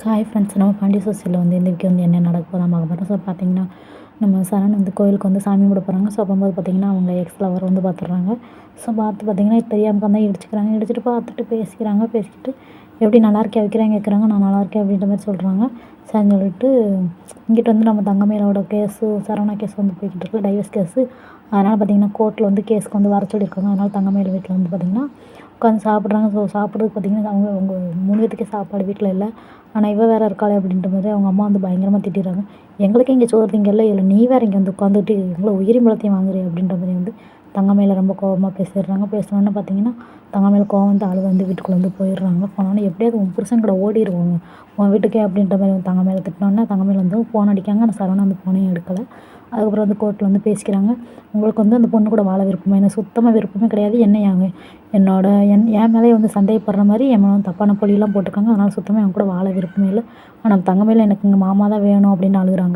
Hi friends, நம்ம பாண்டிய சொசைட்டியில் வந்து இந்த வீக் வந்து என்ன நடக்க போதான் பார்க்க போகிறோம். ஸோ பார்த்தீங்கன்னா, நம்ம சரண் வந்து கோயிலுக்கு வந்து சாமி கும்பிட போகிறாங்க. ஸோ அப்போது பார்த்தீங்கன்னா, அவங்க எக்ஸ் லவர் வந்து பார்த்துடுறாங்க. ஸோ பார்த்து பார்த்தீங்கன்னா, தெரியாமல் தான் இடிச்சுக்கிறாங்க. இடிச்சிட்டு பார்த்துட்டு பேசிக்கிட்டு எப்படி நல்லா இருக்கியா வைக்கிறேன்னு கேட்குறாங்க. நான் நல்லா இருக்கேன் அப்படின்ற மாதிரி சொல்கிறாங்க. சரின்னு சொல்லிட்டு இங்கிட்ட வந்து நம்ம தங்கமயிலோட கேஸு, சரவணா கேஸ் வந்து போய்கிட்டு இருக்கு, டைவர்ஸ் கேஸு. அதனால் பார்த்தீங்கன்னா, கோர்ட்டில் வந்து கேஸ்க்கு வந்து வர சொல்லியிருக்காங்க. அதனால் தங்கமயில் வீட்டில் வந்து பார்த்தீங்கன்னா உட்காந்து சாப்பிட்றாங்க. ஸோ சாப்பிட்றதுக்கு பார்த்தீங்கன்னா, அவங்க 3 பேத்துக்கே சாப்பாடு வீட்டில் இல்லை. ஆனால் இவ வேற இருக்காளே அப்படின்ற மாதிரி அவங்க அம்மா வந்து பயங்கரமாக திட்டிடுறாங்க. எங்களுக்கு இங்கே சோறு திங்கல, இதில் நீ வேற இங்கே வந்து உட்காந்துட்டு எங்களை உயிரி முளத்தையும் வாங்குறிய அப்படின்ற மாதிரி வந்து தங்கமயில ரொம்ப கோவமாக பேசிடுறாங்க. பேசினோன்னே பார்த்தீங்கன்னா, தங்கமயில கோவம் வந்து அழுது வந்து வீட்டுக்குள்ளே வந்து போயிடுறாங்க. போனோன்னே எப்படியாவது உன் புருஷன் கூட ஓடிடுவோங்க உன் வீட்டுக்கே அப்படின்ற மாதிரி வந்து தங்கமயில திட்டினோன்னே தங்கமயில் வந்து ஃபோன் அடிக்காங்க. ஆனால் சரவணா அந்த ஃபோனையும் எடுக்கலை. அதுக்கப்புறம் வந்து கோர்ட்டில் வந்து பேசிக்கிறாங்க. உங்களுக்கு வந்து அந்த பொண்ணு கூட வாழ விருப்பமா? எனக்கு சுத்தமாக விருப்பமே கிடையாது. என் மேலேயே வந்து சந்தேகப்படுற மாதிரி என் மேலே வந்து தப்பான பழியெல்லாம் போட்டிருக்காங்க. அதனால் சுத்தமாக என் கூட வாழ விருப்பமே இல்லை. ஆனால் தங்கமயில எனக்கு எங்கள் மாமா தான் வேணும் அப்படின்னு அழுகுறாங்க.